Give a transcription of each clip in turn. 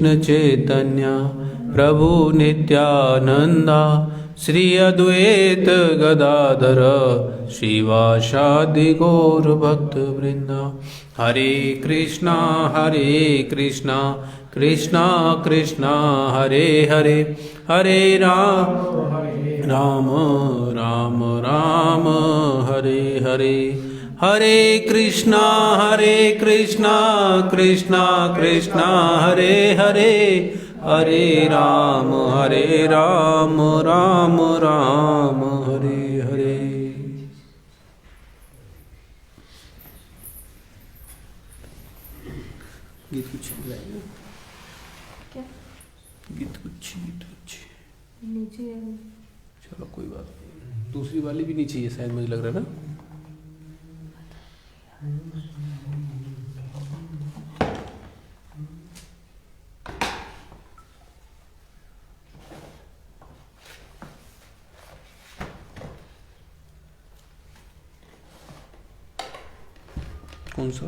कृष्ण चैतन्य प्रभु नित्यानंदा श्री अद्वैत गदाधर श्रीवासादि गौर भक्त वृंदा। हरे कृष्णा कृष्णा कृष्णा हरे हरे, हरे राम राम राम राम हरे हरे, हरे कृष्णा कृष्णा कृष्णा हरे हरे, हरे राम राम राम हरे हरे। गीत कुछ क्या? गीत कुछ नीचे है। चलो कोई बात नहीं, दूसरी वाली भी नीचे है शायद, मुझे लग रहा है ना। कौन सा?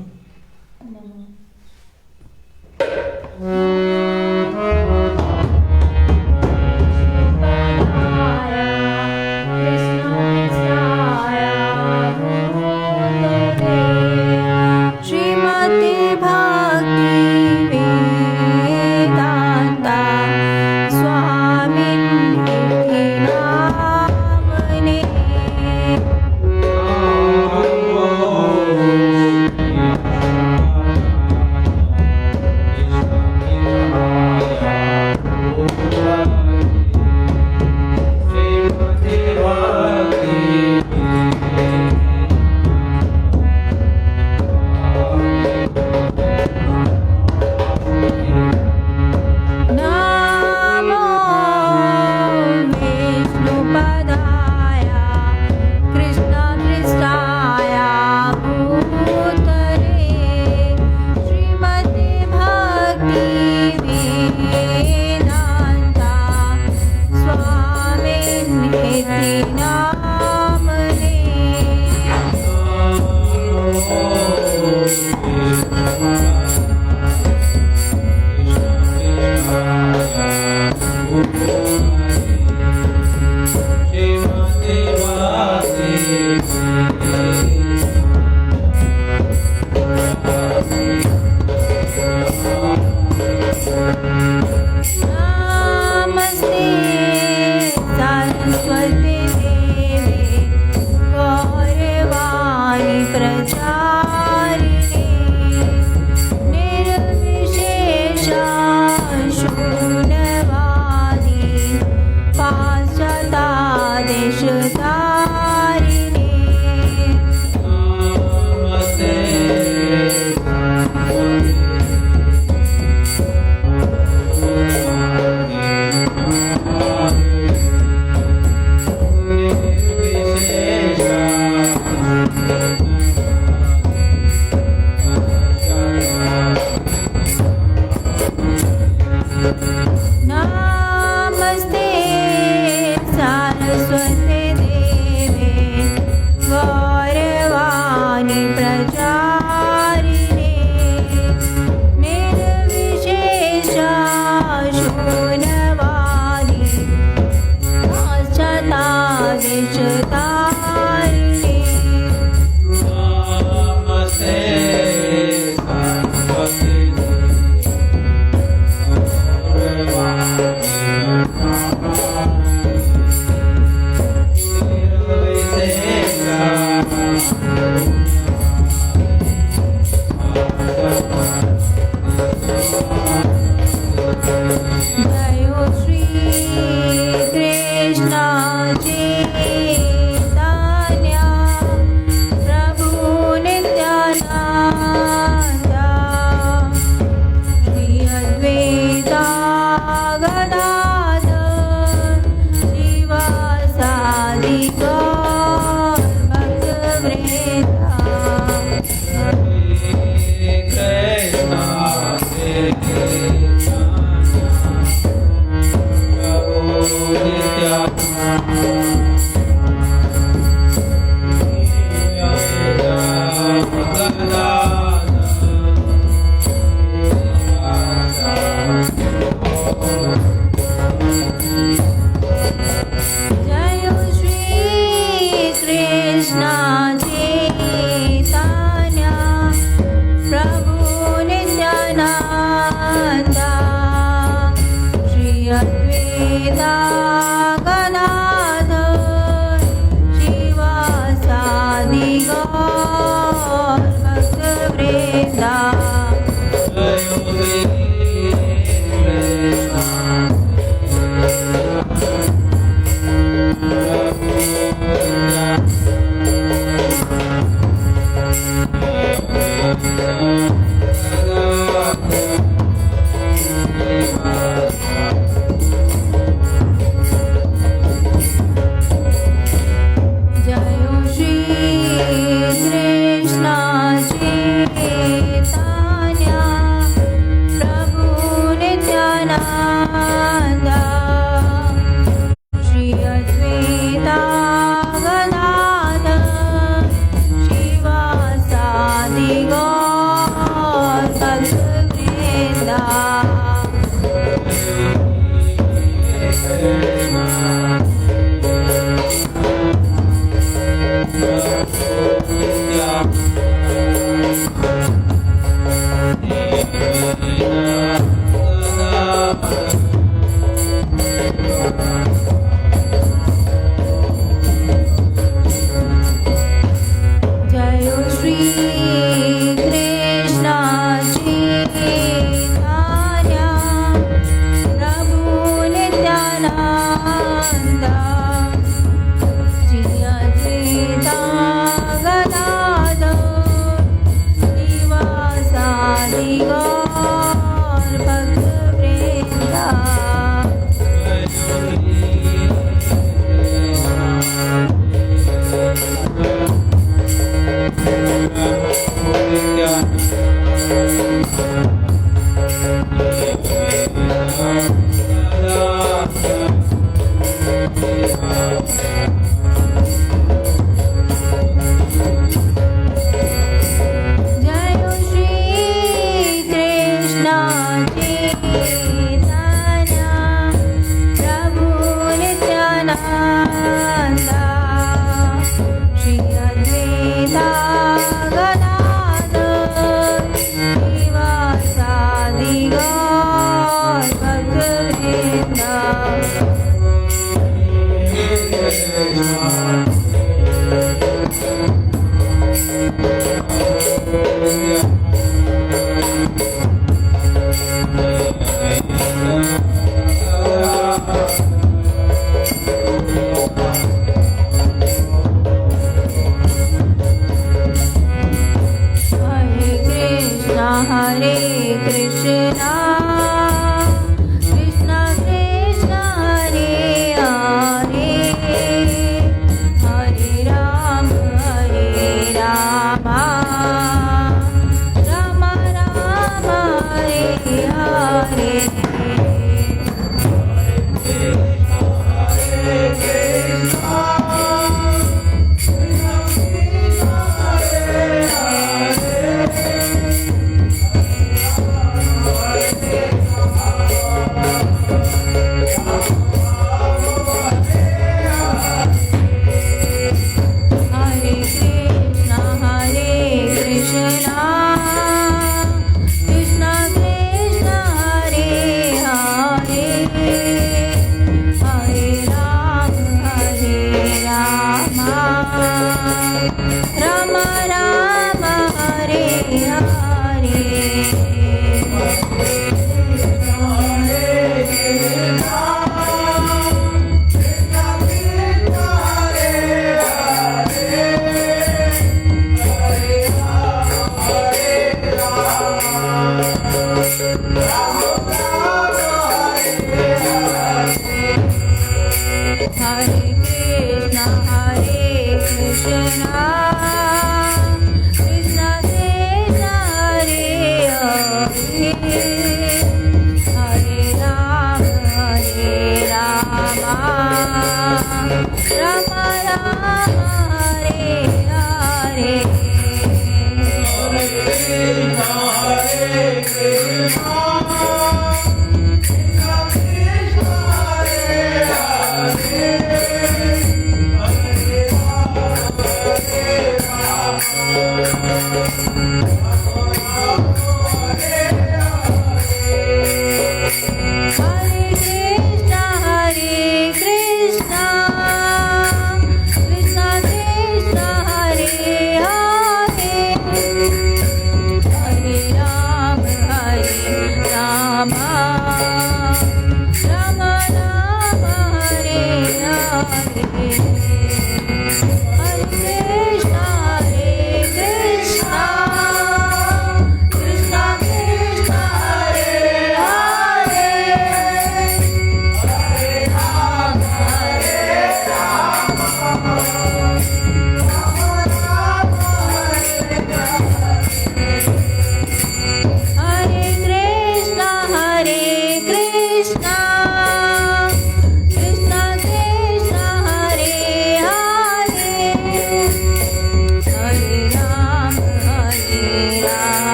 Hare Krishna,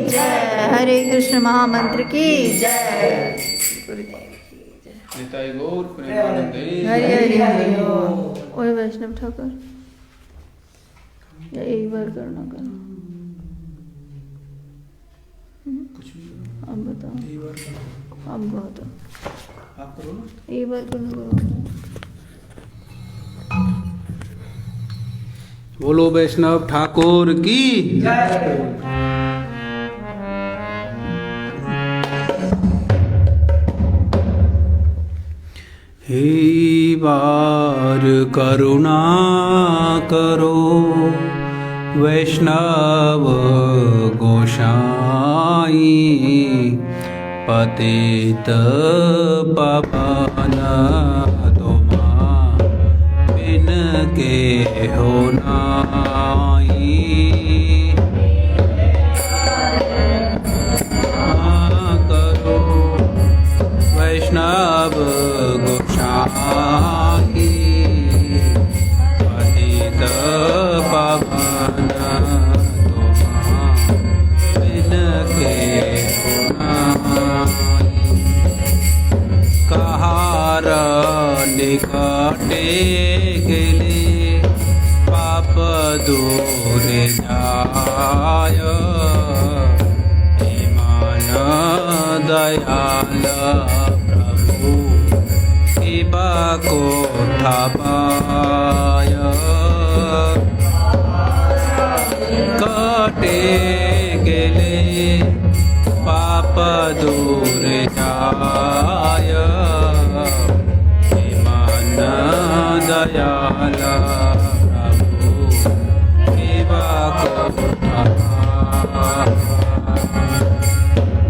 जय। हरे कृष्ण महामंत्र की जय। निताई गौर प्रेमानंदे। हरि हरि हरि बोल। ओए वैष्णव ठाकुर, या एक बार करना करो। कुछ भी करो। अब बताओ, एक बार करो। अब बहुत आप करो ना। एक बार करना करो। बोलो वैष्णव ठाकुर की हे बार करुणा करो वैष्णव गोसाई, पतित पावन के हो नाई। करो वैष्णव गोसाई, पतित पावन बिन के हो नाई। कहार निकटे गेले पाप दूर जाय, मान दयाल प्रभु कृपा को थापाय। कटे गेले पाप दूर जाय, दयाल प्रभु कृपा को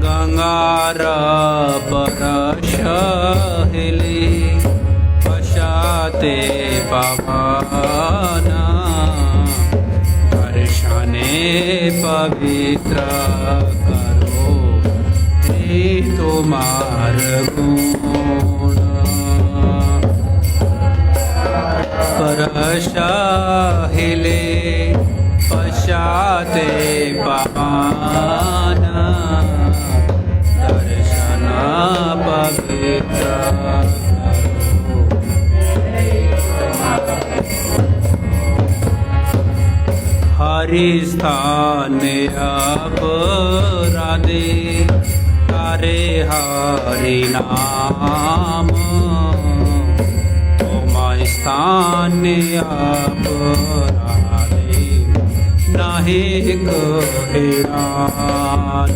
गंगार परश हिले पशाते पावन, दर्शने पवित्र करो हे तुम्हार गुण। परश हिले पश्चाते पावन, दर्शन पवित्र हरि स्थान अपराधे करे हरि नाम, स्थान अपराधे नाहि कहिरान।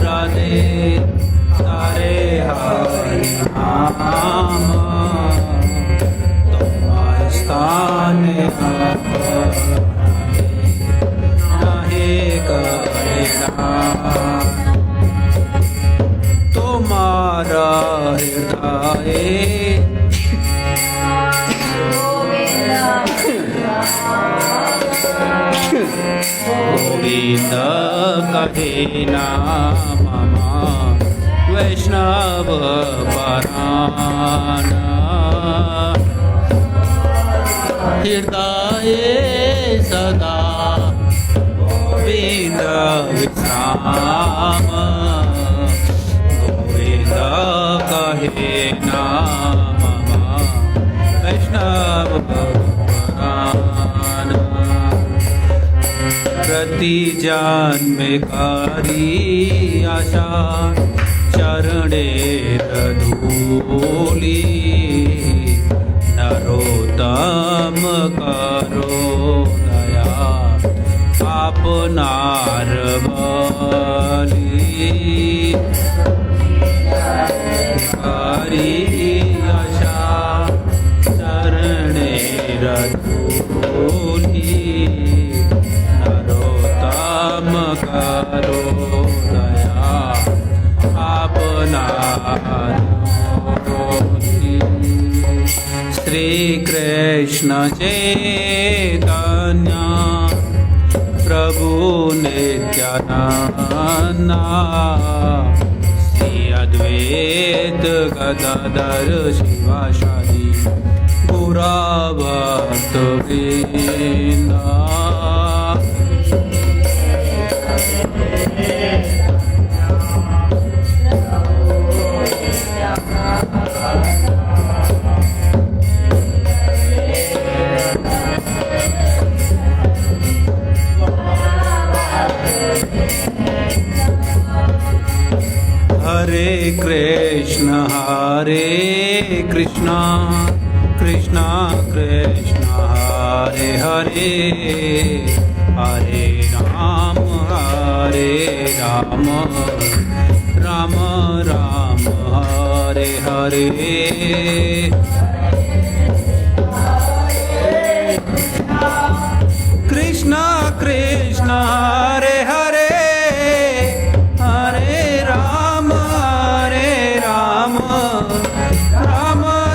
राधे तारे हरि नाम, तुम स्थान अपराधे नाहि कहिरान। तुम्हारा हृदय गोविंद कहे नाम, वैष्णव परान। हृदय सदा गोविंद विश्राम, कहे नाम वैष्णव परान। प्रति जन्म कारी आशा चरणे धूली, नरोत्तम करो दया आपनार बली। कारी आशा चरणे धूली, नरोत्तम करो दया आपनार बली। श्री कृष्ण चैतन्य प्रभु नित्यानंद, श्री अद्वैत गदाधर शिवासादि गौरा भक्त वृंदा। हरे कृष्ण कृष्ण कृष्ण हरे हरे, हरे राम राम राम हरे हरे। कृष्ण कृष्ण हरे हरे, हरे राम राम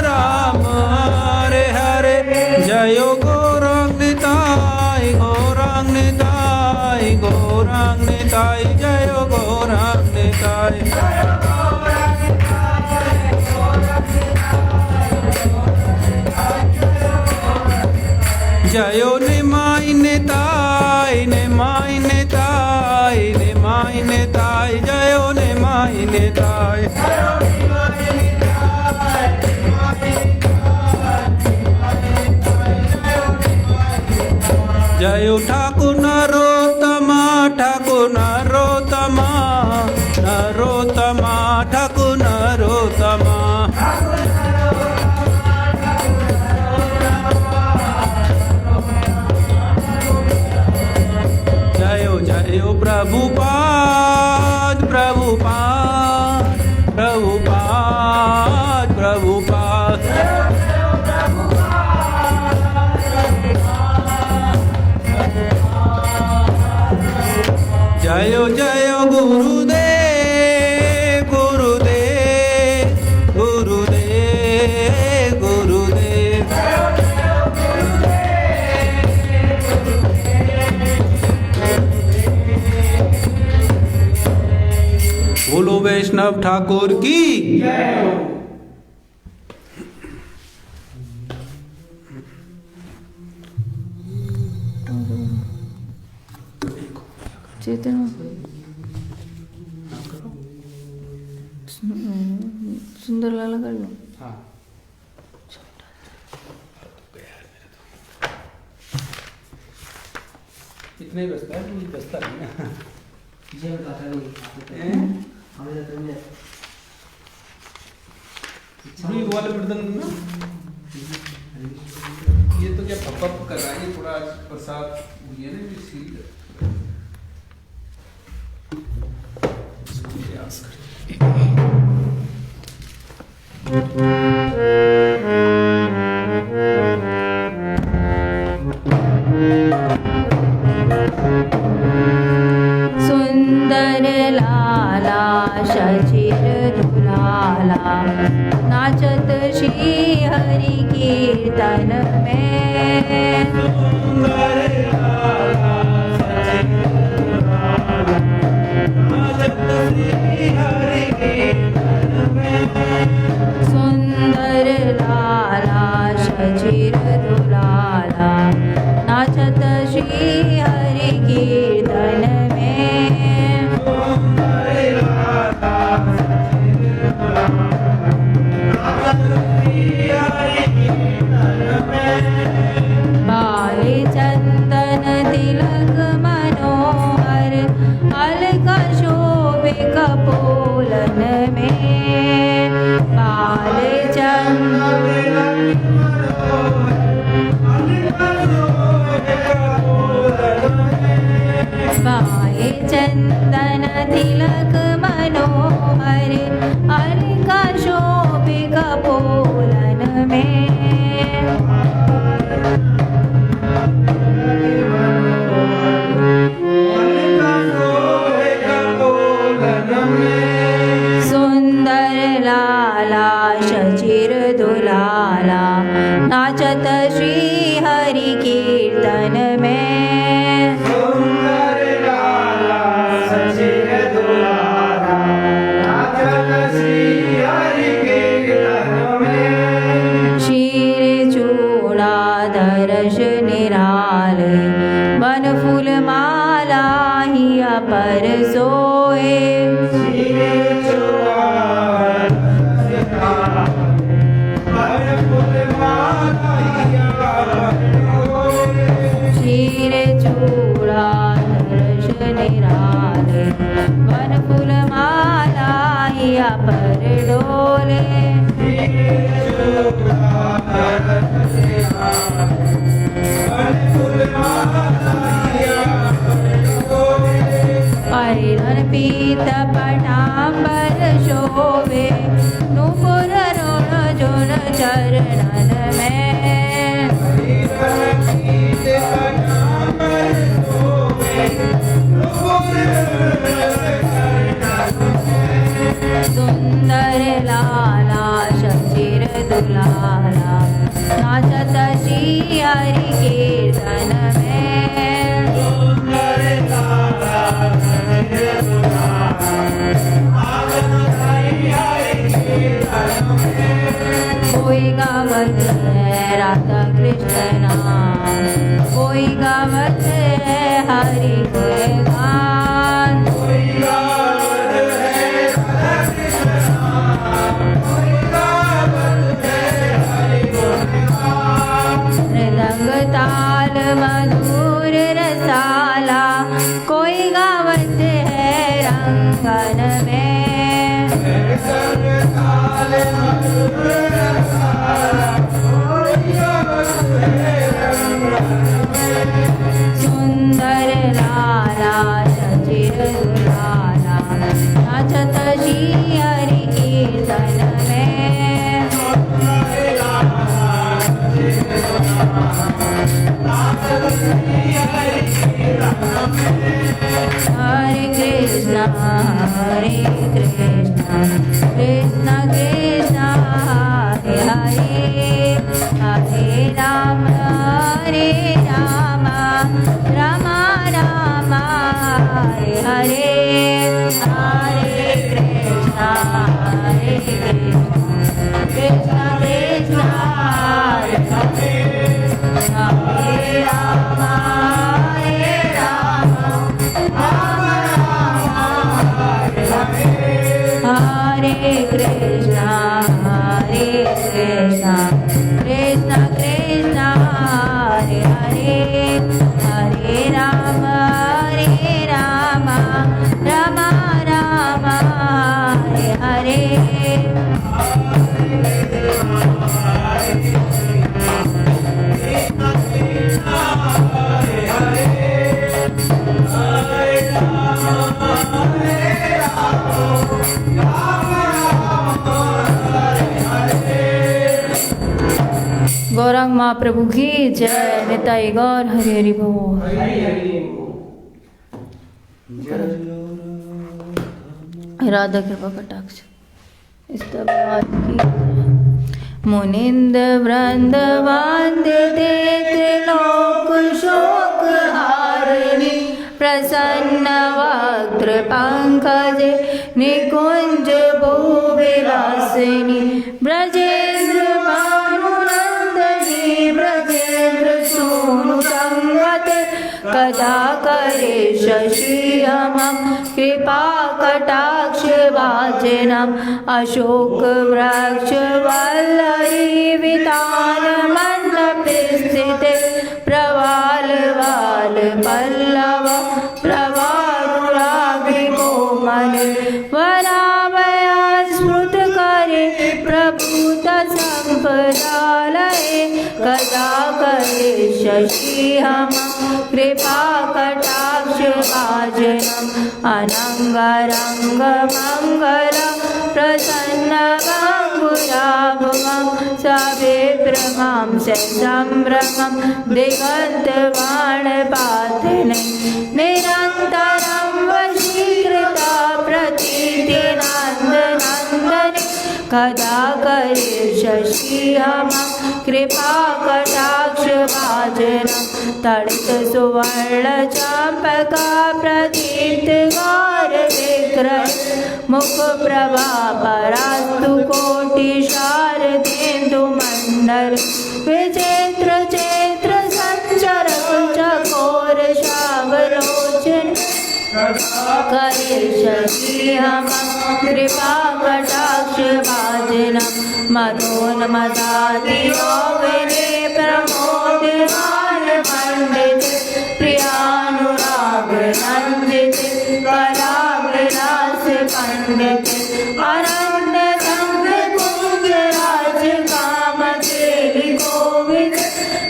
राम हरे हरे। जयो गौरांग निताय गौरांग निताय गौरांग निताय, जयो गौरांग निताय। जयो निमाय निताय निमाय निताय निमाय निताय, जयो निमाय निताय। जयो ठाकुर नरोत्तमा ठाकुर नरोत्तमा नरोत्तमा ठाकुर नरोत्तमा। जयो जयो प्रभुपाद प्रभुपाद प्रभुपाद प्रभुपाद। जयो जयो गुरुदेव गुरुदेव गुरुदेव गुरुदेव। बोलो वैष्णव ठाकुर की। चेतन सुंदर लाला कर लो। हाँ इतना ही बचता है, कुछ बचता नहीं है। वाले बर्तन ना, ये तो क्या पप कर रहा है, थोड़ा बरसात हुई है ना, इसीलिए प्रयास करें। सुंदर लाला शचिर दुलाला, नाचत श्री हरि कीर्तन में। सुंदर लाला सुंदर लाला शचिर दुलाला, नाचत श्री हरि कीर्तन में। बाले चंदन तिलक मनोहर, अलका शोभे कपोलन में। बाले बाले चंदन तिलक मनोहर, अलका शोभे कपोलन में। सुंदर लाला शचिर दुलाला, नाचत श्री हरि कीर्तन में। सुंदर लाला शचिर दुलाला, वन फूल माला हिया पर सोए। शीर चूड़ा दर्श निराले वन फूल माला हिया पर डोले। परिधन पीत पटाम्बर शोभे नूपुर रुण जुन चरणन में। सुंदर लाला शशिर दुलाला नाचत श्री हरि कीर्तन में। कोई गावत है राधा कृष्ण नाम, कोई गावत है हरि गुणगान। मृदंग ताल मधुर रसाला कोई गावत है रंगन में। सुंदर लाला शशिर दुलाला नाचत श्री हरि कीर्तन में। हरे कृष्ण कृष्ण कृष्ण हरे हरे, हरे राम राम राम हरे हरे। हरे कृष्ण कृष्ण कृष्ण हरे हरे, हरे राम राम हरे हरे। हरे कृष्ण कृष्ण कृष्ण हरे हरे, हरे राम राम राम हरे हरे। गौरांग महाप्रभु की जय। निताई गौर हरि हरि बोल। राधा कृपा कटाक्ष मुनिंद वृंद वंदते त्रिलोक शोक हारिणी, प्रसन्न वक्त्र पंकजे निकुंज भूविलासिनी। ब्रजेंद्र भानुनंदनी ब्रजेंद्र सूनु संगत, कदा करे शशि हमम कृपा कटाक्ष वाचनम। अशोक वृक्ष वल्लरी वितान मंडप स्थिते, प्रवाल वाल पल्लव प्रवारुराग्नि कोमल। वराभया स्मृत करे प्रभुत संपदालये, कदा करे शशि हमम कृपा कटाक्ष वाचनम। अनंग रंग मंगल प्रसन्न गंगुराभवम, सविभ्रमं संभ्रमं दिगंत बाणपातने। निरंतरं वशीकृता प्रतीति नंदनंदने, कदा करे शशि हमम कृपा कटाक्ष वाचनम। तड़ित सुवर्ण चंपका प्रदीप्त गौर विग्रह, मुख प्रभा परास्तु कोटि शारदेन्दु मंडल। विचित्र चित्र संचर चकोर करे शशि हम कृपा कटाक्ष भाजनम मदोन्मदाति योगिने प्रमोद मान पंडित प्रियानुराग नंदित कराग्रदास पंडित अरण्य संग कुंज राज काम केलि गोविंद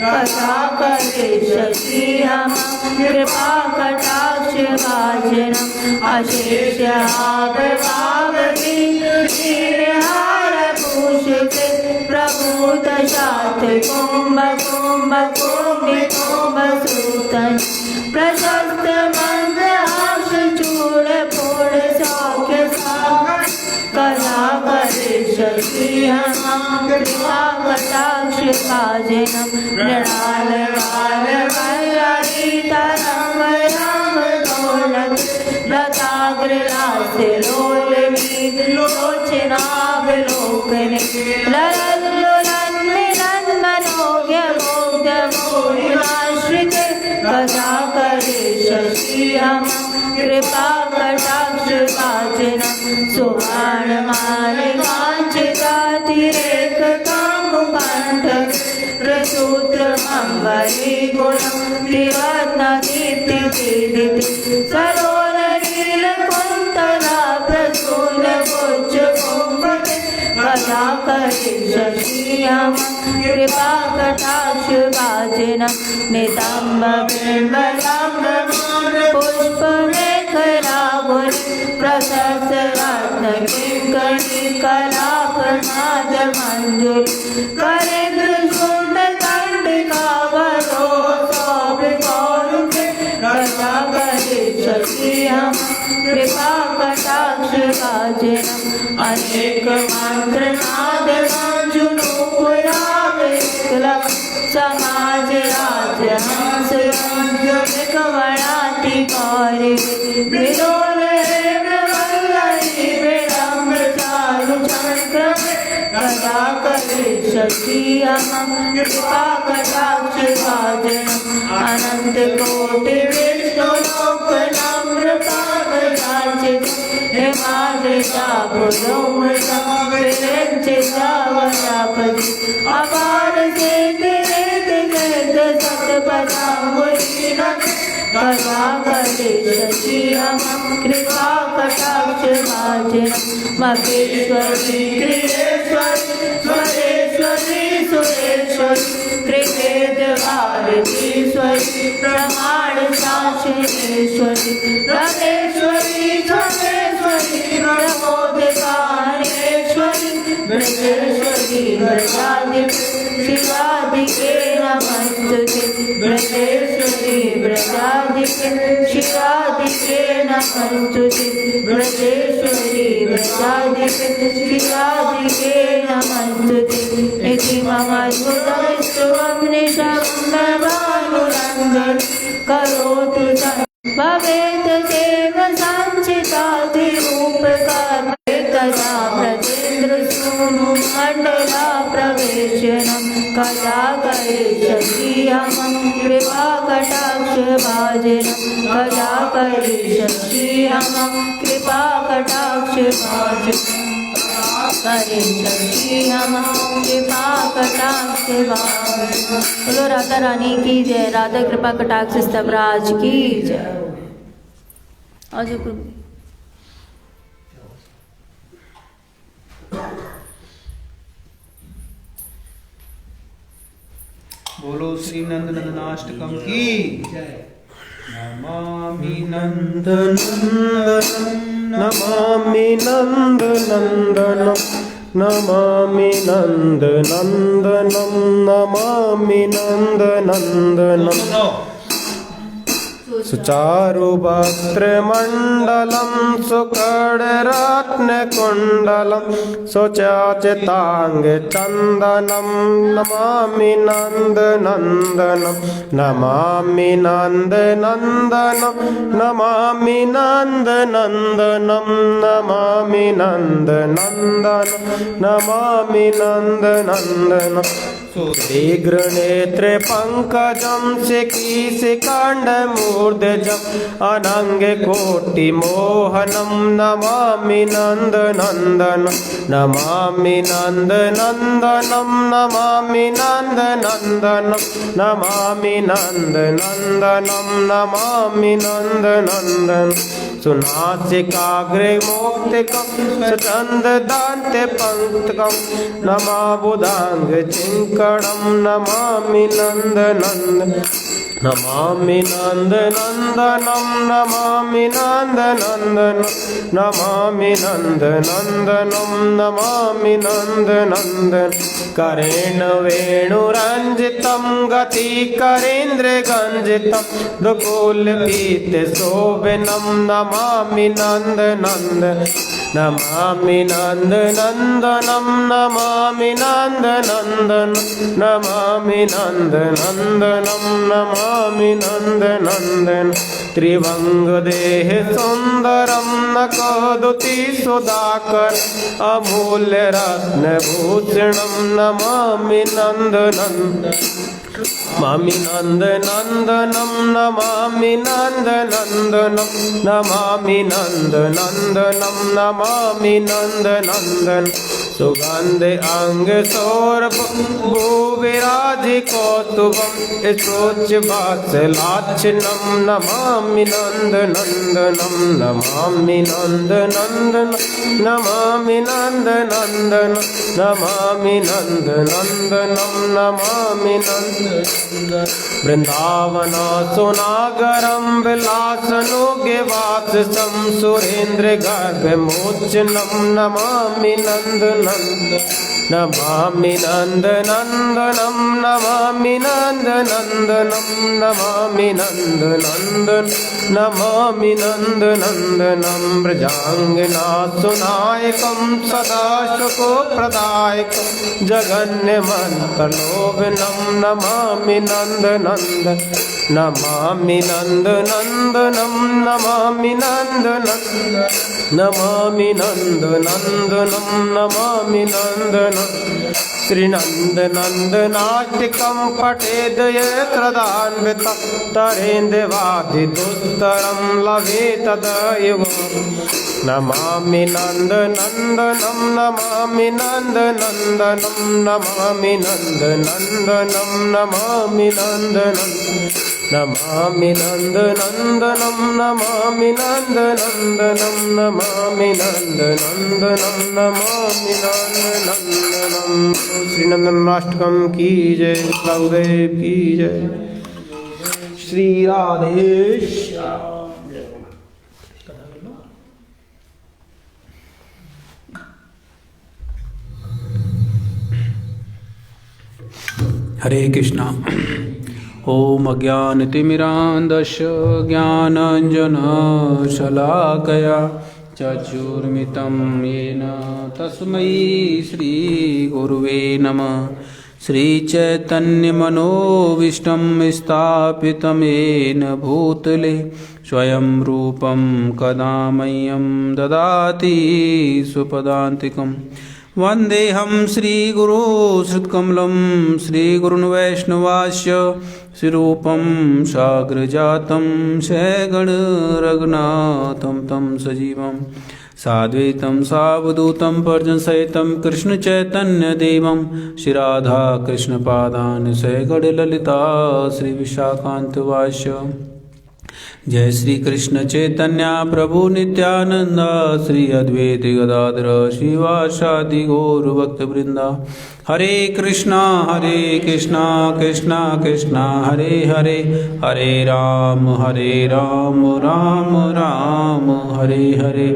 कथा करे शशि हम कृपा कटाक्ष भाजनम अशेष आभ भावती शीरहार भूषित प्रभूत शात कुंभ कुंभ कुंभ कुंभ सूतन प्रशस्त मंद आश चूड़ पूर्ण सौख्य सागर कला करे शशि हम कृपा कटाक्ष भाजनम मृणाल काल वल्लरी तरंग रंग दौलत लताग्रलास लोलनी लोचनावलोकने ललन लुलन मिलन मनोज्ञ मोग्ध मोहिनाश्रित कथा करे शशि हम कृपा कटाक्ष भाजनम सुवर्ण मान वांछितातिरेक कामुकंठ प्रसूत्र मंगली गुणम त्रिरत्न दीप्ति दीप्ति सरोन नील कुंतला प्रसून कुच कुंभट कथा करे शशि हम कृपा कटाक्ष भाजनम नितंब बिंबलंब पुष्प मेखला गुण प्रशस्त रत्न किंकरी कलाप नाद मंजुल करेंद्र सुंद कंडिका वरो सौभ कौरुक कथा करे शशि हम कृपा कटाक्ष भाजनम अनेक मंत्र नाद मंजुनूपुराग क्लब समाज राज्य हंस विकवणाति कौरि विलोल वल्लरी विडम्ब चारु चक्र कथा करे शशि हम कृपा कटाक्ष भाजनम अनंत कोटि विष्णु लोक नम्र पावनाचित हिमाद्रि चापुलोम विरंचिता वनापति अपार सेति कथा करे शशि हम कृपा कटाक्ष भाजनम महेश्वरी क्रियेश्वरी स्वरेश्वरी सुरेश्वरी त्रिवेद भारतीश्वरी प्रमाण शासनेश्वरी रमेश्वरी धनेश्वरी प्रमोद कानेश्वरी ब्रजेश्वरी ब्रजाधिप शिवाधिके नमस्तुते ब्रजेश्वरी ब्रजाधिके शिवाधिके नमस्तुते ब्रजेश्वरी ब्रजाधिके शिवाधिके नमस्तुते इति मम अद्भुतं शुभं निशं भानुनन्दन करोतु भवेत् देव संचितातिरूपकर्म कदा प्रजेन्द्र सूनु मंडला प्रवेशनम कथा करे शशि हम कृपा कटाक्ष भाजनम कथा करे शशि हम कृपा कटाक्ष भाजनम करे शशि हम कृपा कटाक्ष भाजनम। बोलो राधा रानी की जय, राधा कृपा कटाक्ष स्तवराज की जय। आज बोलो श्री नंद नंदनाष्टकम की जय। नमामि नंद नमामि नंद नंदनम नमामि नंद नंदनम नमामि नंद नंदनम सुचारुवक्त्रमण्डलं सुकर्णरत्नकुण्डलं सुचाचिताङ्गचन्दनं नमामि नन्दनन्दनं नमामि नन्दनन्दनं नमामि नन्दनन्दनं नमामि नन्दनन्दनं नमामि नन्दनन्दनं शीघ्रनेत्रे पङ्कजं शिखिशिखण्डमूर्धजम् अनङ्गकोटिमोहनं नमामि नन्दनन्दनं नमामि नन्दनन्दनं नमामि नन्दनन्दनं नमामि नन्दनन्दनं नमामि नन्दनन्दनं सुनासिकाग्रे मोक्तिकं सचन्ददान्ते पङ्क्तिकं नमाबुधाङ्गचिङ्कणं नमामि नन्दनन्दनं नमामि नन्दनन्दनं नमामि नन्दनन्दनं नमामि नन्दनन्दनं नमामि नन्दनन्दनं करेण वेणुरञ्जितं गतिकरेन्द्रगञ्जितं दुकूलपीतशोभिनं नमामि नन्दनन्दनं नमामि नन्दनन्दनं नमामि नन्दनन्दनं नमामि नन्दनन्दनं नमामि नन्दनन्दनं त्रिभङ्गदेह सुन्दरं नकोदुति सुधाकर अमूल्यरत्नभूषणं नमामि नन्दनन्दनं नमामि नन्दनन्दनं नमामि नन्दनन्दनं नमामि नन्दनन्दनं नमामि नन्दनन्दनं सुगन्ध अङ्गसौरभ भूविराजिकौस्तुभं शोच्यवात्सलाच्छनं नमामि नन्दनन्दनं नमामि नन्दनन्दनं नमामि नन्दनन्दनं नमामि नन्दनन्दनं नमामि वृंदावन सुनागरं विलासनुगेवासं सुरेन्द्रगर्भमोचनं नमामि नन्दनन्दनं नमामि नन्दनन्दनं नमामि नन्दनन्दनं नमामि नन्दनन्दनं नमामि नन्दनन्दनं व्रजाङ्गनाथनायकं सदा सुखप्रदायकं जगन्यमन्तलोभनं नमामि नन्दनन्दनं नमामि नन्दनन्दनं नमामि नन्दनन्दनं नमामि नन्दनन्दनं नमामि नन्दनं श्रीनन्दनन्दनाटिकं पठेद् यत्रदान्वितं तरेन्द्रवादिदुस्तरं लभेत युगम् नमामि नन्दनन्दनं नमामि नन्दनन्दनं नमामि नन्दनन्दनं नमामि नन्दनन्दनं नमामि नन्दनन्दनं नमामि नन्दनन्दनं नमामि नन्दनन्दनं नमामि नन्दनन्दनं श्री नंदनाष्टकम की जय, प्रभुदेव की जय, श्री राधे श्याम। हरे कृष्णा। ओम अज्ञानतिमिरान्धस्य ज्ञानाञ्जनशलाकया चक्षुर्मिलितं येन तस्मै श्रीगुरुवे नमः। श्रीचैतन्यमनोभीष्टं स्थापितं येन भूतले स्वयं रूपं कदा मह्यं ददाति स्वपदान्तिकम्। वन्देऽहं श्रीगुरो श्रुतकमलं श्रीगुरुन् वैष्णवास्य श्रीरूपं साग्रजातं शैगणरघुनाथं तं सजीवं साद्वैतं सावधूतं पर्जनसहितं कृष्णचैतन्यदेवं श्रीराधा कृष्णपादान् सैगणललिता श्रीविशाखान्तवास्य। जय श्री कृष्ण चैतन्य प्रभु नित्यानंद श्री अद्वैत गदाधर शिवासादि गौर भक्त वृंदा। हरे कृष्णा कृष्णा कृष्णा हरे हरे, हरे राम राम राम हरे हरे।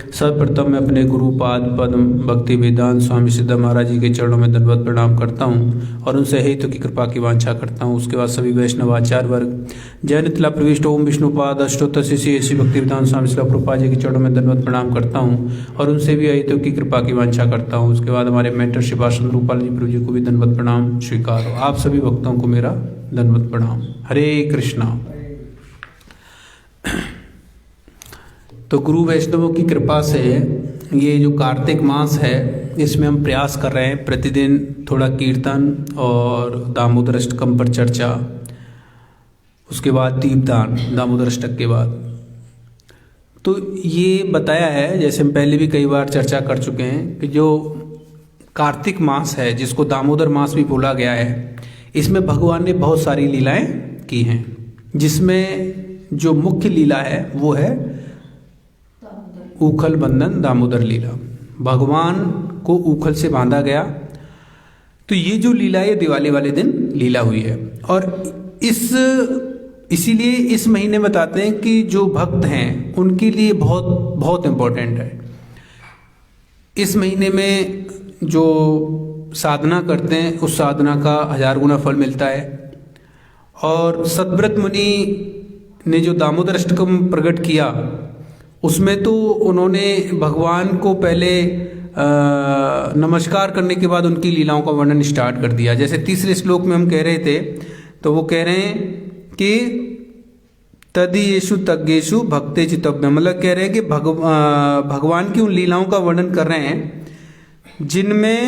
सर्वप्रथम मैं अपने गुरुपाद पद्म भक्ति वेदांत स्वामी सिद्ध महाराज जी के चरणों में दंडवत प्रणाम करता हूँ और उनसे हेतु की कृपा की वांछा करता हूँ। उसके बाद सभी वैष्णव आचार्य वर्ग, जय नितला प्रविष्ट ओम विष्णुपाद अष्टोत्तर श्री ऐसी भक्ति वेदांत स्वामी सिद्ध प्रभुपाद जी के चरणों में दंडवत प्रणाम करता हूँ और उनसे भी हेतु की कृपा की वांछा करता हूँ। उसके बाद हमारे मेंटर श्री भाषण रूपाल जी प्रभु जी को भी दंडवत प्रणाम स्वीकार हो। आप सभी भक्तों को मेरा दंडवत प्रणाम। हरे कृष्णा। तो गुरु वैष्णवों की कृपा से ये जो कार्तिक मास है इसमें हम प्रयास कर रहे हैं प्रतिदिन थोड़ा कीर्तन और दामोदर अष्टकम पर चर्चा, उसके बाद दीपदान दामोदर अष्टक के बाद। तो ये बताया है, जैसे हम पहले भी कई बार चर्चा कर चुके हैं, कि जो कार्तिक मास है जिसको दामोदर मास भी बोला गया है, इसमें भगवान ने बहुत सारी लीलाएं की हैं, जिसमें जो मुख्य लीला है वो है ऊखल बंधन दामोदर लीला। भगवान को ऊखल से बांधा गया। तो ये जो लीला है दिवाली वाले दिन लीला हुई है। और इसीलिए इस महीने बताते हैं कि जो भक्त हैं उनके लिए बहुत बहुत इम्पोर्टेंट है। इस महीने में जो साधना करते हैं उस साधना का 1000 गुना फल मिलता है। और सतव्रत मुनि ने जो दामोदर अष्टकम प्रकट किया उसमें तो उन्होंने भगवान को पहले नमस्कार करने के बाद उनकी लीलाओं का वर्णन स्टार्ट कर दिया। जैसे तीसरे श्लोक में हम कह रहे थे, तो वो कह रहे हैं कि तदीयेषु तज्ञेषु भक्ते चितव्यम, मतलब कह रहे हैं कि भगवान की उन लीलाओं का वर्णन कर रहे हैं जिनमें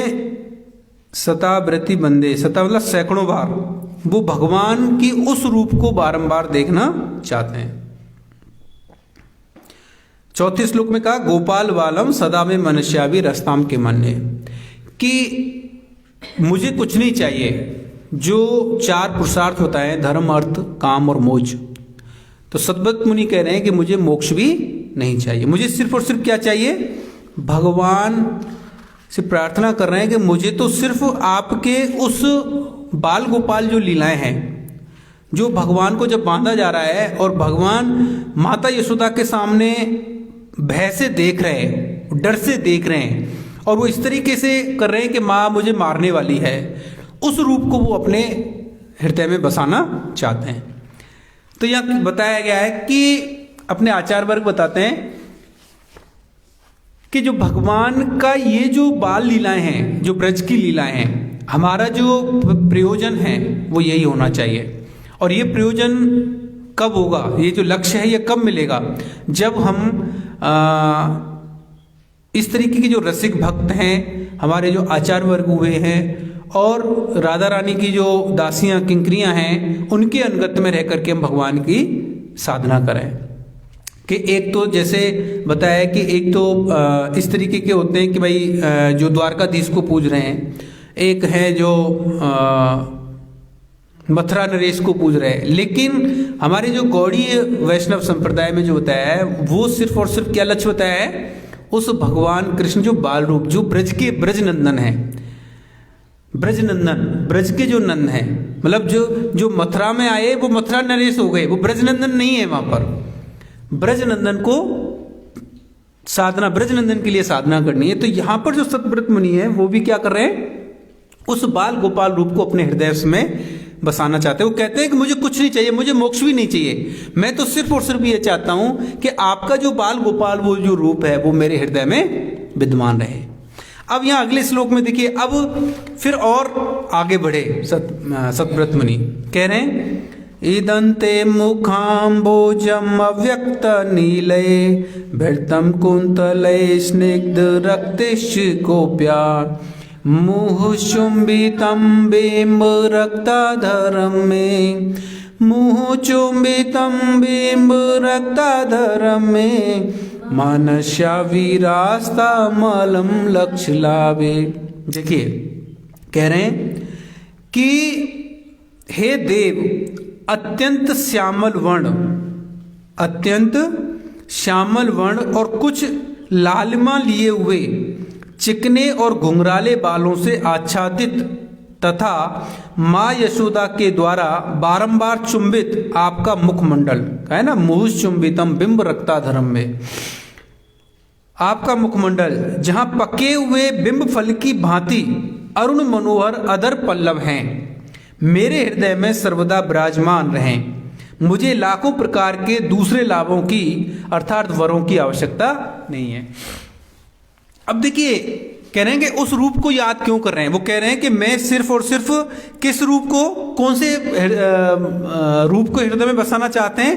शताव्रति बंदे, शता मतलब सैकड़ों बार, वो भगवान की उस रूप को बारंबार देखना चाहते हैं। चौथे श्लोक में कहा गोपाल बालम सदा में मनुष्यावि रस्ताम के मन ने, कि मुझे कुछ नहीं चाहिए, जो 4 पुरुषार्थ होता है धर्म अर्थ काम और मोक्ष। तो सतव्रत मुनि कह रहे हैं कि मुझे मोक्ष भी नहीं चाहिए, मुझे सिर्फ और सिर्फ क्या चाहिए, भगवान से प्रार्थना कर रहे हैं कि मुझे तो सिर्फ आपके उस बाल गोपाल जो लीलाएं हैं, जो भगवान को जब बांधा जा रहा है और भगवान माता यशोदा के सामने भय से देख रहे हैं, डर से देख रहे हैं, और वो इस तरीके से कर रहे हैं कि माँ मुझे मारने वाली है, उस रूप को वो अपने हृदय में बसाना चाहते हैं। तो यहाँ बताया गया है कि अपने आचार्य वर्ग बताते हैं कि जो भगवान का ये जो बाल लीलाएं हैं, जो ब्रज की लीलाएं हैं, हमारा जो प्रयोजन है वो यही होना चाहिए। और ये प्रयोजन कब होगा, ये जो लक्ष्य है ये कब मिलेगा, जब हम इस तरीके के जो रसिक भक्त हैं, हमारे जो आचार्य वर्ग हुए हैं, और राधा रानी की जो दासियां किंकरियां हैं, उनके अनुगत्य में रह करके हम भगवान की साधना करें। कि एक तो जैसे बताया कि एक तो इस तरीके के होते हैं कि भाई जो द्वारकाधीश को पूज रहे हैं, एक है जो मथुरा नरेश को पूज रहे हैं, लेकिन हमारे जो गौड़ीय वैष्णव संप्रदाय में जो बताया है वो सिर्फ और सिर्फ क्या लक्ष्य बताया है, उस भगवान कृष्ण जो बाल रूप, जो ब्रज के ब्रज नंदन है, ब्रज नंदन, ब्रज के जो नंद हैं, मतलब जो मथुरा में आए वो मथुरा नरेश हो गए, वो ब्रज नंदन नहीं है। वहां पर ब्रज नंदन को साधना, ब्रज नंदन के लिए साधना करनी है। तो यहां पर जो सतव्रत मुनि है वो भी क्या कर रहे हैं, उस बाल गोपाल रूप को अपने हृदय में बसाना चाहते हैं। वो कहते हैं कि मुझे कुछ नहीं चाहिए, मुझे मोक्ष भी नहीं चाहिए, मैं तो सिर्फ और सिर्फ ये चाहता हूं कि आपका जो बाल गोपाल वो जो रूप है वो मेरे हृदय में विद्यमान रहे। अब यहां अगले श्लोक में देखिए, अब फिर और आगे बढ़े सतव्रत मुनि, कह रहे हैं इदंते मुखाम्बोजम अव्यक्त नीले भृतम कुंतले स्निग्ध रक्तिश गोप्या मुहुः चुंबितम बिंब रक्ताधरम में, मुहुः चुंबितम बिंब रक्ताधरम में, मानस्या वीरास्ता मलम लक्ष्य लावे। देखिए कह रहे हैं कि हे देव, अत्यंत श्यामल वर्ण, अत्यंत श्यामल वर्ण और कुछ लालिमा लिए हुए चिकने और घुंघराले बालों से आच्छादित तथा माँ यशोदा के द्वारा बारंबार चुंबित आपका मुखमंडल है ना, मुहुः चुंबितम बिंब रक्ताधरम में, आपका मुखमंडल जहां पके हुए बिंब फल की भांति अरुण मनोहर अधर पल्लव हैं, मेरे हृदय में सर्वदा विराजमान रहें। मुझे लाखों प्रकार के दूसरे लाभों की अर्थात वरों की आवश्यकता नहीं है। अब देखिए कह रहे हैं कि उस रूप को याद क्यों कर रहे हैं, वो कह रहे हैं कि मैं सिर्फ और सिर्फ किस रूप को, कौन से रूप को हृदय में बसाना चाहते हैं,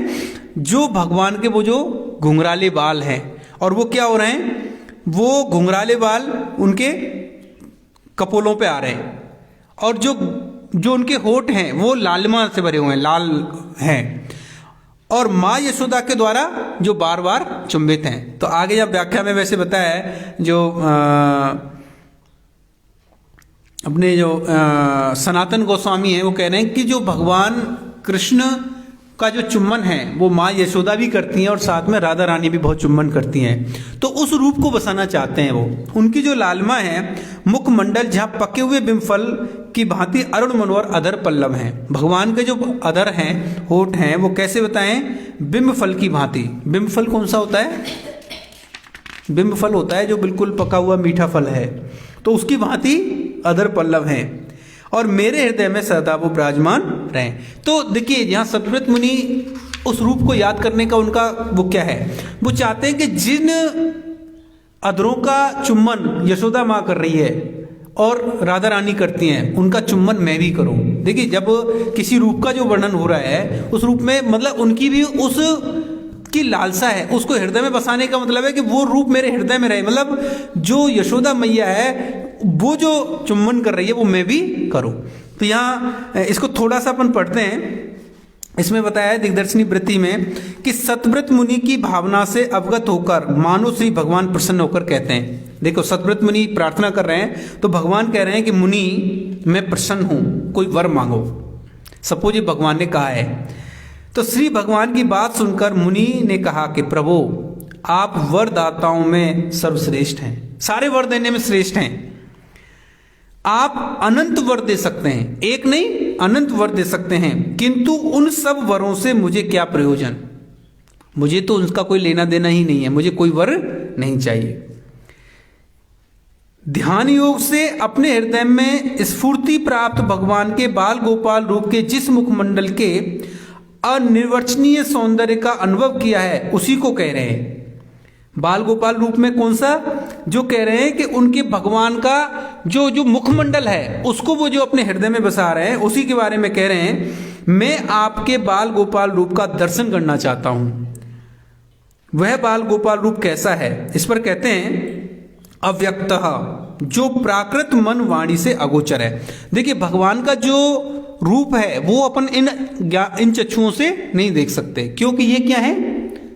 जो भगवान के वो जो घुंघराले बाल हैं, और वो क्या हो रहे हैं, वो घुंघराले बाल उनके कपोलों पे आ रहे हैं, और जो उनके होठ हैं वो लालिमा से भरे हुए हैं, लाल हैं, और माँ यशोदा के द्वारा जो बार बार चुंबित हैं। तो आगे जब व्याख्या में वैसे बताया है, जो अपने जो सनातन गोस्वामी हैं वो कह रहे हैं कि जो भगवान कृष्ण का जो चुम्बन है वो माँ यशोदा भी करती हैं और साथ में राधा रानी भी बहुत चुम्बन करती हैं। तो उस रूप को बसाना चाहते हैं वो। उनकी जो लालिमा है, मुखमंडल जहाँ पके हुए बिम्फल की भांति अरुण मनोहर अधर पल्लव हैं। भगवान के जो अधर हैं, होठ हैं, वो कैसे बताएं? बिंब फल की भांति। बिंब फल कौन सा होता है? बिंब फल होता है जो बिल्कुल पका हुआ मीठा फल है, तो उसकी भांति अधर पल्लव हैं, और मेरे हृदय में सदा वो विराजमान रहे। तो देखिए यहाँ सतव्रत मुनि उस रूप को याद करने का उनका वो क्या है, वो चाहते हैं कि जिन अधरों का चुम्बन यशोदा माँ कर रही है और राधा रानी करती हैं, उनका चुम्बन मैं भी करूं। देखिए जब किसी रूप का जो वर्णन हो रहा है, उस रूप में मतलब उनकी भी उस की लालसा है, उसको हृदय में बसाने का मतलब है कि वो रूप मेरे हृदय में रहे। मतलब जो यशोदा मैया है वो जो चुम्बन कर रही है वो मैं भी करूं। तो यहाँ इसको थोड़ा सा अपन पढ़ते हैं। इसमें बताया है दिग्दर्शनी वृत्ति में कि सतव्रत मुनि की भावना से अवगत होकर मानो श्री भगवान प्रसन्न होकर कहते हैं। देखो सतव्रत मुनि प्रार्थना कर रहे हैं, तो भगवान कह रहे हैं कि मुनि मैं प्रसन्न हूं, कोई वर मांगो। सपोज ये भगवान ने कहा है, तो श्री भगवान की बात सुनकर मुनि ने कहा कि प्रभु आप वरदाताओं में सर्वश्रेष्ठ हैं, सारे वर देने में श्रेष्ठ हैं। आप अनंत वर दे सकते हैं, एक नहीं अनंत वर दे सकते हैं, किंतु उन सब वरों से मुझे क्या प्रयोजन? मुझे तो उनका कोई लेना देना ही नहीं है, मुझे कोई वर नहीं चाहिए। ध्यान योग से अपने हृदय में स्फूर्ति प्राप्त भगवान के बाल गोपाल रूप के जिस मुखमंडल के अनिर्वचनीय सौंदर्य का अनुभव किया है, उसी को कह रहे हैं। बाल गोपाल रूप में कौन सा? जो कह रहे हैं कि उनके भगवान का जो मुखमंडल है उसको वो जो अपने हृदय में बसा रहे हैं, उसी के बारे में कह रहे हैं। मैं आपके बाल गोपाल रूप का दर्शन करना चाहता हूं। वह बाल गोपाल रूप कैसा है? इस पर कहते हैं अव्यक्त, जो प्राकृत मन वाणी से अगोचर है। देखिए भगवान का जो रूप है वो अपन इन चक्षुओं से नहीं देख सकते, क्योंकि ये क्या है?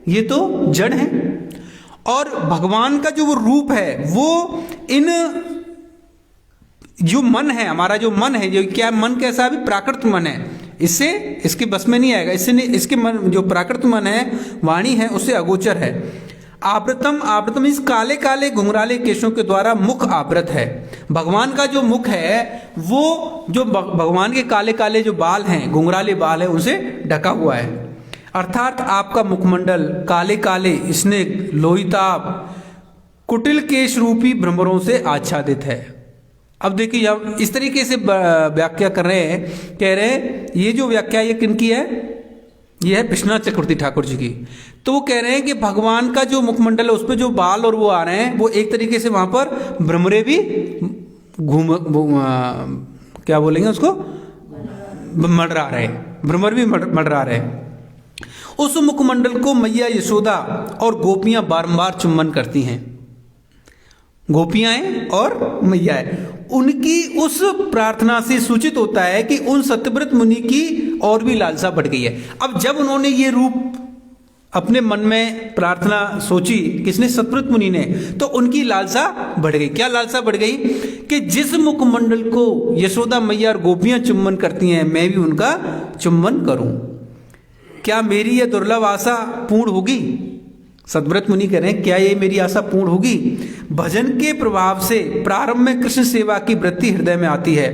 ये तो जड़ है। और भगवान का जो वो रूप है वो इन जो मन है, हमारा जो मन है, जो क्या मन कैसा है? अभी प्राकृत मन है, इससे इसके बस में नहीं आएगा, इससे नहीं, इसके मन जो प्राकृत मन है, वाणी है, उससे अगोचर है। आवृतम इस काले काले घुंघराले केशों के द्वारा मुख आवृत है। भगवान का जो मुख है वो जो भगवान के काले काले जो बाल हैं, घुंघराले बाल हैं, उनसे ढका हुआ है। अर्थात आपका मुखमंडल काले काले स्नेह लोहिताभ कुटिल केश रूपी भ्रमरों से आच्छादित है। अब देखिए अब इस तरीके से व्याख्या कर रहे हैं, कह रहे हैं ये जो व्याख्या ये किनकी है? ये है विश्वनाथ चक्रवर्ती ठाकुर जी की। तो वो कह रहे हैं कि भगवान का जो मुखमंडल है उसमें जो बाल और वो आ रहे हैं, वो एक तरीके से वहां पर भ्रमरे भी क्या बोलेंगे उसको, मंडरा रहे, भ्रमर भी मंडरा रहे। उस मुखमंडल को मैया यशोदा और गोपियां बारंबार चुम्बन करती हैं। गोपियां और मैया उनकी उस प्रार्थना से सूचित होता है कि उन सत्यव्रत मुनि की और भी लालसा बढ़ गई है। अब जब उन्होंने ये रूप अपने मन में प्रार्थना सोची, किसने? सत्यव्रत मुनि ने, तो उनकी लालसा बढ़ गई। क्या लालसा बढ़ गई? कि जिस मुखमंडल को यशोदा मैया और गोपियां चुम्बन करती हैं, मैं भी उनका चुम्बन करूं। क्या मेरी यह दुर्लभ आशा पूर्ण होगी? सतव्रत मुनि कह रहे हैं क्या ये मेरी आशा पूर्ण होगी? भजन के प्रभाव से प्रारंभ में कृष्ण सेवा की वृत्ति हृदय में आती है।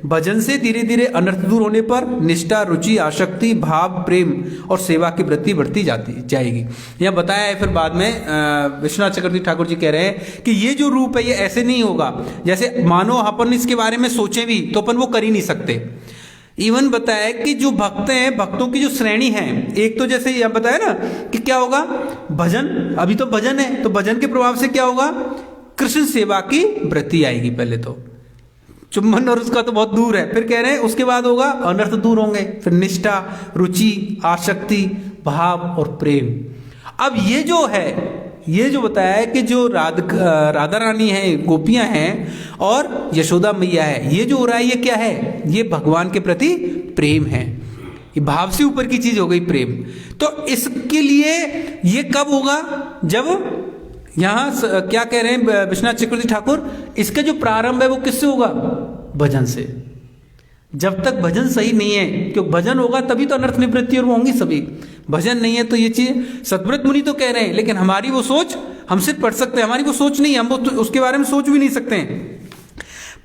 भजन से धीरे धीरे अनर्थ दूर होने पर निष्ठा, रुचि, आसक्ति, भाव, प्रेम और सेवा की वृत्ति बढ़ती जाएगी। यह बताया है। फिर बाद में विश्वनाथ चक्रवर्ती ठाकुर जी कह रहे हैं कि ये जो रूप है ये ऐसे नहीं होगा जैसे मानो अपन इसके बारे में सोचे भी तो अपन वो कर ही नहीं सकते। इवन बताया कि जो भक्त हैं, भक्तों की जो श्रेणी है, एक तो जैसे यह बताया ना कि क्या होगा? भजन, अभी तो भजन है, तो भजन के प्रभाव से क्या होगा? कृष्ण सेवा की वृत्ति आएगी। पहले तो चुम्बन और उसका तो बहुत दूर है, फिर कह रहे हैं उसके बाद होगा अनर्थ दूर होंगे, फिर निष्ठा, रुचि, आसक्ति, भाव और प्रेम। अब ये जो है ये जो बताया है कि जो राधा रानी है, गोपियां हैं और यशोदा मैया है, ये जो हो रहा है ये क्या है? ये भगवान के प्रति प्रेम है। ये भाव से ऊपर की चीज हो गई प्रेम। तो इसके लिए ये कब होगा? जब यहाँ क्या कह रहे हैं विश्वनाथ चक्रवर्ती ठाकुर, इसका जो प्रारंभ है वो किससे होगा? भजन से। जब तक भजन सही नहीं है, क्योंकि भजन होगा तभी तो अनर्थ निवृत्ति और वो होंगी सभी। भजन नहीं है तो ये चीज सतव्रत मुनि तो कह रहे हैं, लेकिन हमारी वो सोच, हम सिर्फ पढ़ सकते हैं, हमारी वो सोच नहीं है, हम तो उसके बारे में सोच भी नहीं सकते हैं।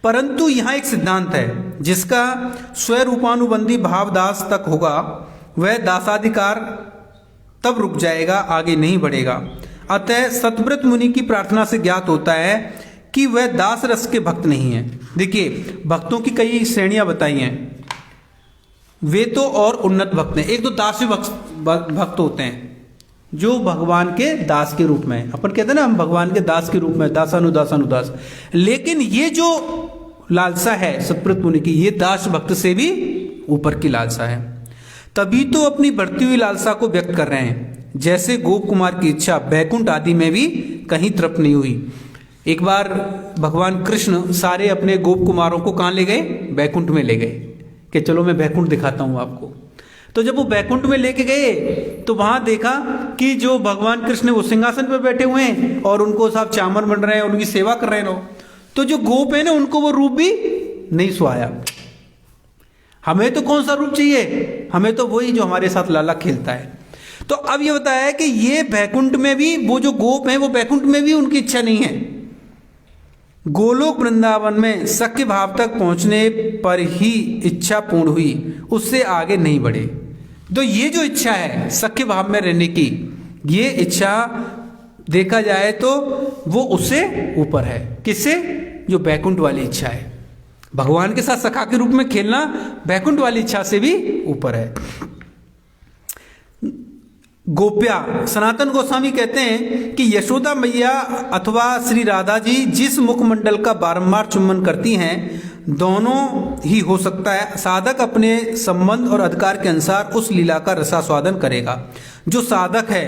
परंतु यहाँ एक सिद्धांत है जिसका स्वरूपानुबंधी भाव दास तक होगा, वह दासाधिकार तब रुक जाएगा, आगे नहीं बढ़ेगा। अतः सतव्रत मुनि की प्रार्थना से ज्ञात होता है कि वह दास रस के भक्त नहीं है। देखिए, भक्तों की कई श्रेणियां बताई हैं, वे तो और उन्नत भक्त हैं। एक तो दास भक्त होते हैं जो भगवान के दास के रूप में, अपन कहते हैं ना हम भगवान के दास के रूप में, दासानुदास। लेकिन ये जो लालसा है सतव्रत मुनि की, ये दास भक्त से भी ऊपर की लालसा है। तभी तो अपनी बढ़ती हुई लालसा को व्यक्त कर रहे हैं। जैसे गोप कुमार की इच्छा बैकुंठ आदि में भी कहीं तृप्त नहीं हुई। एक बार भगवान कृष्ण सारे अपने गोप कुमारों को कहाँ ले गए? बैकुंठ में ले गए कि चलो मैं बैकुंठ दिखाता हूं आपको। तो जब वो बैकुंठ में लेके गए तो वहां देखा कि जो भगवान कृष्ण वो सिंहासन पर बैठे हुए हैं और उनको सब चामर बन रहे हैं, उनकी सेवा कर रहे हैं लोग। तो जो गोप है ना, उनको वो रूप भी नहीं सुहाया। हमें तो कौन सा रूप चाहिए? हमें तो वही जो हमारे साथ लाला खेलता है। तो अब ये बताया है कि ये बैकुंठ में भी वो जो गोप हैं, वो बैकुंठ में भी उनकी इच्छा नहीं है। गोलोक वृंदावन में सख्य भाव तक पहुंचने पर ही इच्छा पूर्ण हुई, उससे आगे नहीं बढ़े। तो ये जो इच्छा है सख्य भाव में रहने की, ये इच्छा देखा जाए तो वो उससे ऊपर है। किससे? जो बैकुंठ वाली इच्छा है, भगवान के साथ सखा के रूप में खेलना बैकुंठ वाली इच्छा से भी ऊपर है। गोप्या सनातन गोस्वामी कहते हैं कि यशोदा मैया अथवा श्री राधा जी जिस मुखमंडल का बारंबार चुम्बन करती हैं, दोनों ही हो सकता है। साधक अपने संबंध और अधिकार के अनुसार उस लीला का रसास्वादन करेगा। जो साधक है,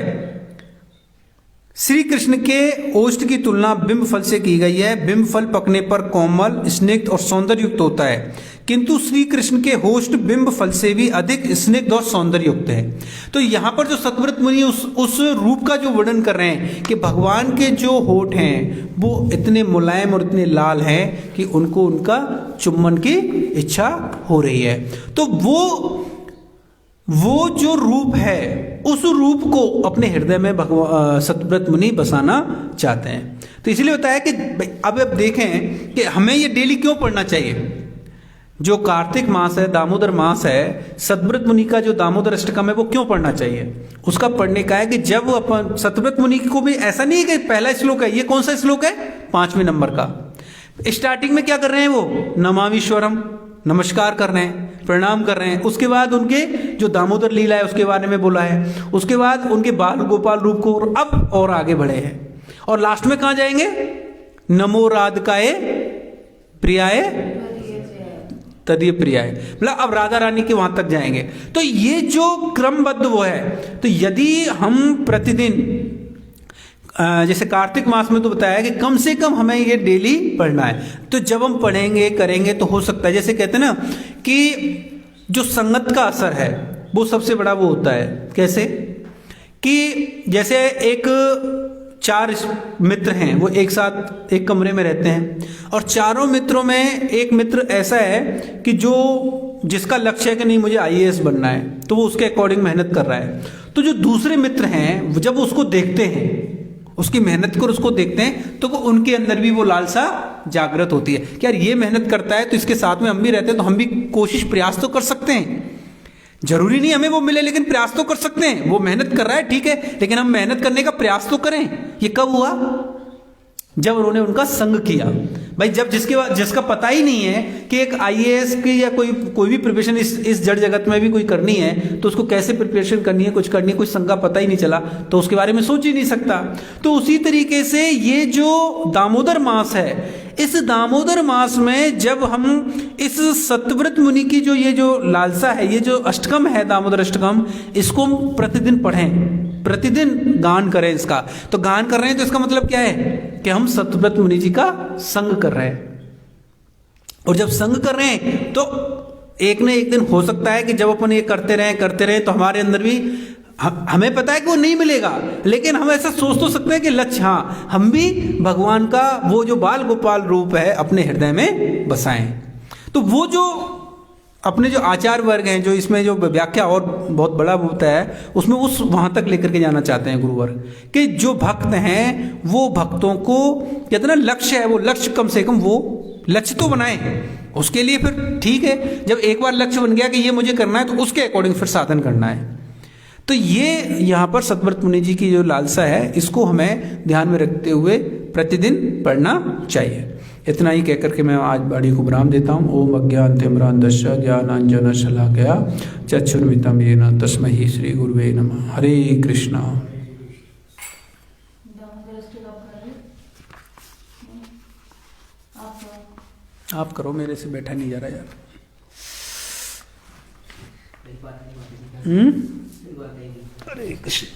श्री कृष्ण के ओष्ठ की तुलना बिंब फल से की गई है। बिंब फल पकने पर कोमल, स्निग्ध और सौंदर्य युक्त होता है, किंतु श्री कृष्ण के होष्ठ बिंब फल से भी अधिक स्निग्ध और सौंदर्य युक्त है। तो यहाँ पर जो सतव्रत मुनि उस रूप का जो वर्णन कर रहे हैं कि भगवान के जो होठ हैं वो इतने मुलायम और इतने लाल हैं कि उनको उनका चुम्बन की इच्छा हो रही है। तो वो जो रूप है, उस रूप को अपने हृदय में सतव्रत मुनि बसाना चाहते हैं। तो इसलिए बताया कि अब देखें कि हमें ये डेली क्यों पढ़ना चाहिए। जो कार्तिक मास है, दामोदर मास है, सतव्रत मुनि का जो दामोदर अष्टकम है वो क्यों पढ़ना चाहिए? उसका पढ़ने का है कि जब अपन सतव्रत मुनि को भी ऐसा नहीं है कि पहला श्लोक है, ये कौन सा श्लोक है? 5वें नंबर का। स्टार्टिंग में क्या कर रहे हैं वो? नमामीश्वरम, नमस्कार कर रहे हैं, प्रणाम कर रहे हैं। उसके बाद उनके जो दामोदर लीला है उसके बारे में बोला है। उसके बाद उनके बाल गोपाल रूप को अब और आगे बढ़े हैं। और लास्ट में कहां जाएंगे? नमो राधिकाए प्रियाए तदीय प्रियाए, मतलब अब राधा रानी के वहां तक जाएंगे। तो ये जो क्रमबद्ध वो है। तो यदि हम प्रतिदिन जैसे कार्तिक मास में तो बताया कि कम से कम हमें ये डेली पढ़ना है, तो जब हम पढ़ेंगे करेंगे तो हो सकता है, जैसे कहते हैं ना कि जो संगत का असर है वो सबसे बड़ा वो होता है। कैसे कि जैसे एक 4 मित्र हैं, वो एक साथ एक कमरे में रहते हैं और चारों मित्रों में एक मित्र ऐसा है कि जिसका लक्ष्य है कि नहीं मुझे IAS बनना है, तो वो उसके अकॉर्डिंग मेहनत कर रहा है। तो जो दूसरे मित्र हैं जब उसको देखते हैं, उसकी मेहनत को उसको देखते हैं, तो वो उनके अंदर भी वो लालसा जागृत होती है कि यार ये मेहनत करता है तो इसके साथ में हम भी रहते हैं, तो हम भी कोशिश प्रयास तो कर सकते हैं। जरूरी नहीं हमें वो मिले, लेकिन प्रयास तो कर सकते हैं। वो मेहनत कर रहा है ठीक है, लेकिन हम मेहनत करने का प्रयास तो करें। ये कब हुआ? जब उन्होंने उनका संग किया। भाई जब जिसका पता ही नहीं है कि एक IAS की या कोई भी प्रिपरेशन इस जड़ जगत में भी कोई करनी है, तो उसको कैसे प्रिपरेशन करनी है, कुछ करनी है, कुछ संग का पता ही नहीं चला, तो उसके बारे में सोच ही नहीं सकता। तो उसी तरीके से ये जो दामोदर मास है, इस दामोदर मास में जब हम इस सतव्रत मुनि की जो ये जो लालसा है, ये जो अष्टकम है दामोदर अष्टकम, इसको हम प्रतिदिन पढ़ें प्रतिदिन गान करें इसका। तो गान कर रहे हैं तो इसका मतलब क्या है कि हम सतव्रत मुनि जी का संग कर रहे हैं। और जब संग कर रहे हैं तो एक न एक दिन हो सकता है कि जब अपन ये करते रहें तो हमारे अंदर भी हमें पता है कि वो नहीं मिलेगा, लेकिन हम ऐसा सोच तो सकते हैं कि लक्ष्य, हाँ हम भी भगवान का वो जो बाल गोपाल रूप है अपने हृदय में बसाएं। तो वो जो अपने जो आचार वर्ग हैं, जो इसमें जो व्याख्या और बहुत बड़ा होता है, उसमें उस वहाँ तक लेकर के जाना चाहते हैं गुरुवर्ग कि जो भक्त हैं वो भक्तों को कितना लक्ष्य है, वो लक्ष्य कम से कम वो लक्ष्य तो बनाए। उसके लिए फिर ठीक है, जब एक बार लक्ष्य बन गया कि ये मुझे करना है तो उसके अकॉर्डिंग फिर साधन करना है। तो ये यहाँ पर सतव्रत मुनि जी की जो लालसा है, इसको हमें ध्यान में रखते हुए प्रतिदिन पढ़ना चाहिए। इतना ही कहकर के मैं आज वाणी को विराम देता हूँ। ओम अज्ञानतिमिरान्धस्य ज्ञानांजन शलाकया चक्षुर्मिलितं येन तस्मै श्री गुरुवे नमः। हरे कृष्णा। आप करो, मेरे से बैठा नहीं जा रहा यार। हरे कृष्ण।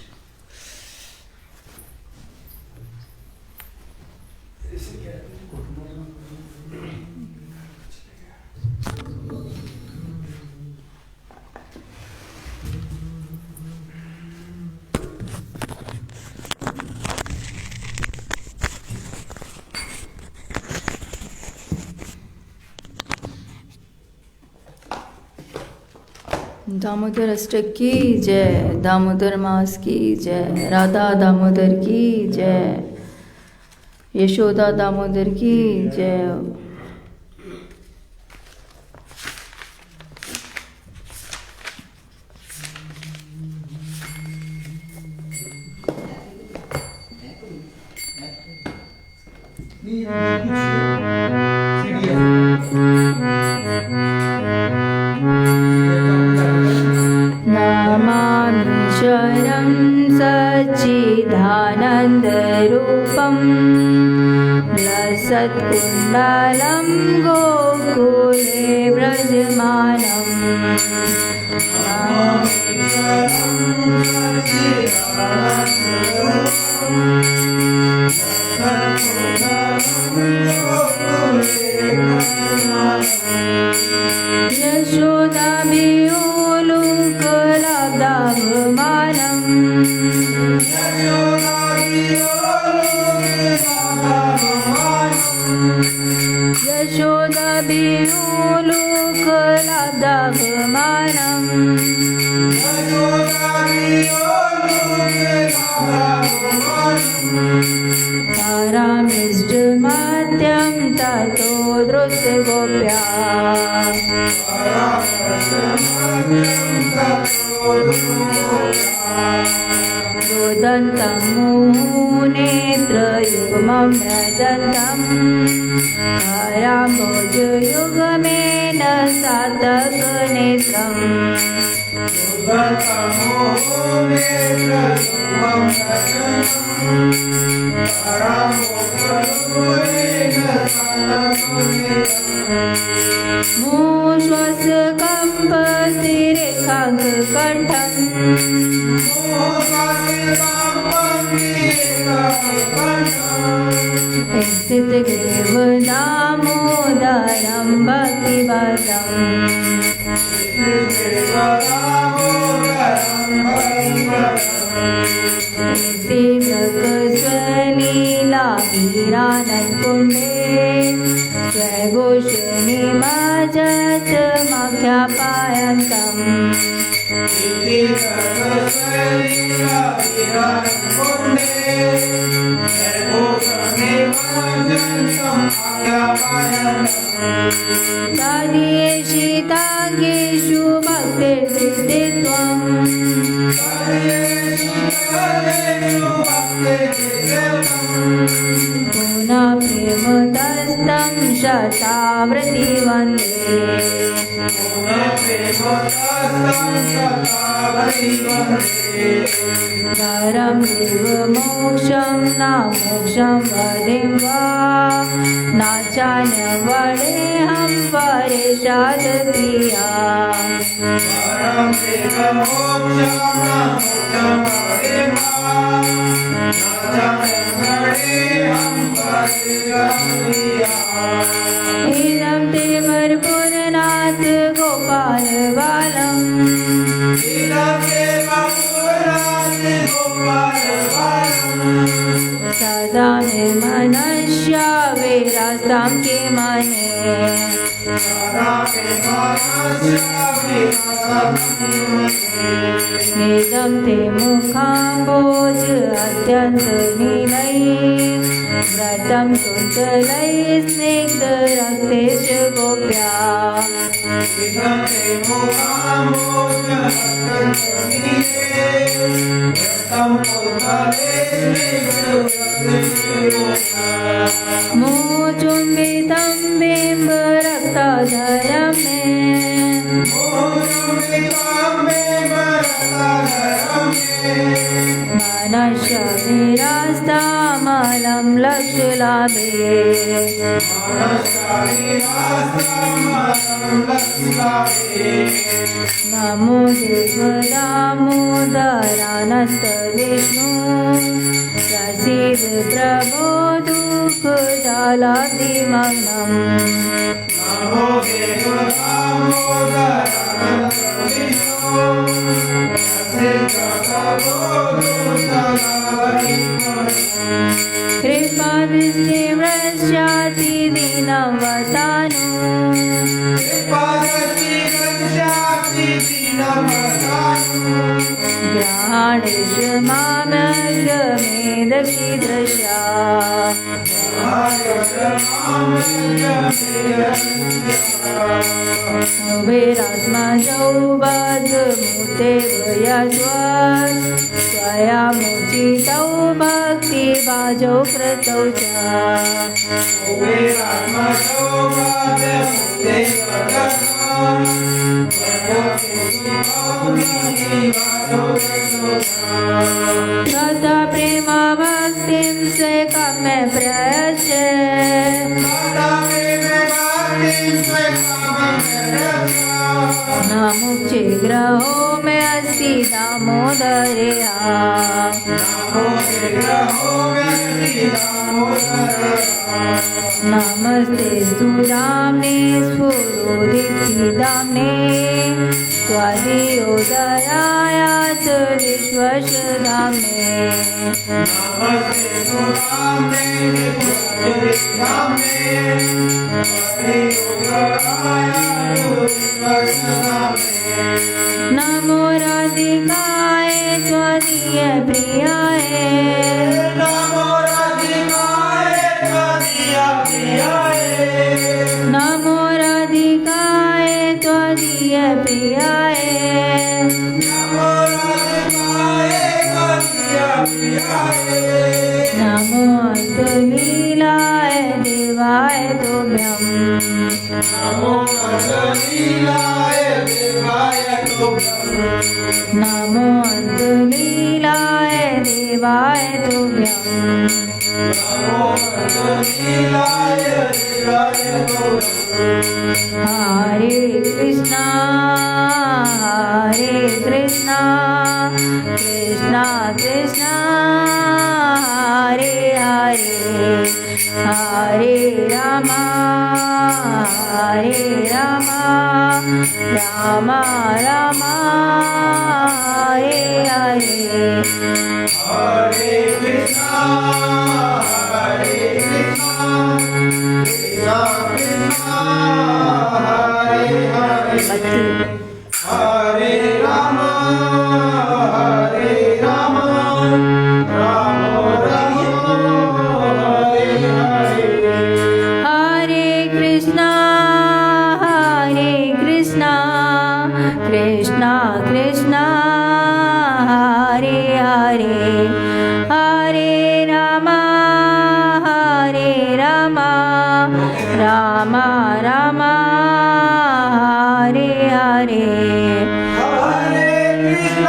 दामोदर अष्टक की जय, दामोदर मास की जय, राधा दामोदर की जय, यशोदा दामोदर की जय। नमामि शरणं सच्चिदानन्दरूपं लसत्कुण्डलं गोकुले व्रजमानम्। तारामिष्टमत्यं ततो धृतगोप्या रुदन्तं मुहुनेत्रयुग्मं व्रजन्तं कराम्बोजयुग्मेन सातकनेत्रम्। मूषस्कम्पसिरेखाङ्ककण्ठम् स्थितग्रीवदामोदरं भक्तिवरम्। लीलाभिरानकुण्डे स्वघोषणिमजतमख्यापायन्तम्। तादीशिताङ्गेषु भक्तिर्सिद्धित्वम्। पुनः प्रेमतस्तं शतावृत्ति वन्दे। नरं देव मोक्षं न मोक्षं वदें वा नाचान्य वडे हम परेशाद क्रिया इदं ते भरपूरनाथ गोपाल बालम् सदा निर्मनस्या विरास्तां के मने इदं ते मुखाम्बोज अत्यन्त नीलैः व्रतं कुञ्चलैः स्निग्धरक्तेश्च गोप्या मुचुम्बितं बिम्बरक्तधरं मे मनस्य विरास्तामलं लक्ष्यलाभे नमो देवदामोदरानन्त विष्णु प्रसीद प्रभो दुःखजालादिमग्नम् कृपादृष्टिवृष्याति दीनवतानु ग्रहाणेश मामग्रमेदक्षिदृशा विरास्मजौ बद्धमूर्ते वयस्वत् त्वया मुचितौ भक्तिभाजौ कृतौ च तथा प्रेम भक्तिं स्वेकमे प्रयच्छ न मुक्ति ग्रहो में अस्ति दामोदरेया नमस्ते सुदाम्ने स्फुरोदितिदाम्ने त्वदीयोदराय च विश्वशदाम्ने नमो राधिकाय त्वदीय प्रियाय नमो राधिकाय त्वदीय प्रियाय नमो अन्तलीलाय देवाय तुभ्यं नमो अन्तलीलाय देवाय तुभ्यं हरे कृष्णा कृष्णा कृष्णा हरे हरे हरे राम राम राम हरे हरे हरे कृष्णा कृष्णा कृष्णा हरे हरे हरे राम राम राम हरे हरे हरे कृष्णा कृष्णा कृष्णा हरे हरे हरे राम राम राम हरे हरे हरे कृष्णा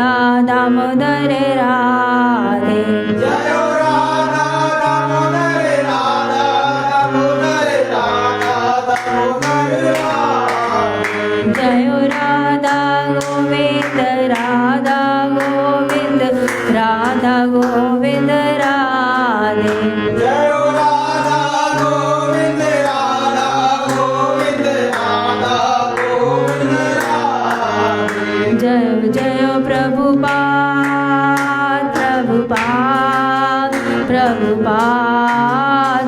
राधा दामोदर राधे जय हो राधा दामोदर राधा दामोदर राधा दामोदर राधे जय हो राधा गोविंद राधा गोविंद राधा गोविंद राधे जय हो राधा गोविंद राधा गोविंद राधा गोविंद राधे जय जय प्रभुपाद प्रभुपाद प्रभुपाद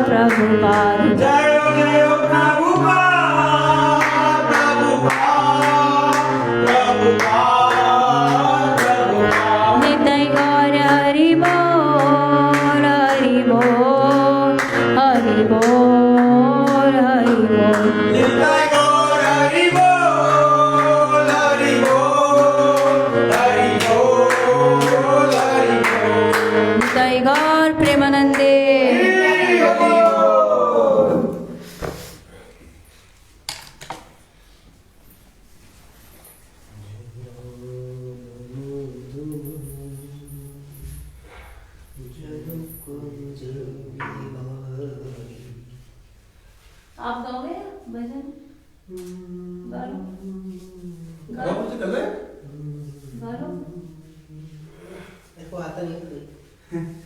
प्रभुपाद जय हो प्रभुपाद प्रभुपाद प्रभुपाद प्रभुपाद निताय गौर हरि बोल हरि बोल हरि बोल हरि बोल निताय गौर हरि बोल हरि बोल हरि बोल हरि बोल निताय गौर प्रेमानंदे आप गाओगे भजन गा लो गाओ मुझे कर ले गा लो मेरे को आता नहीं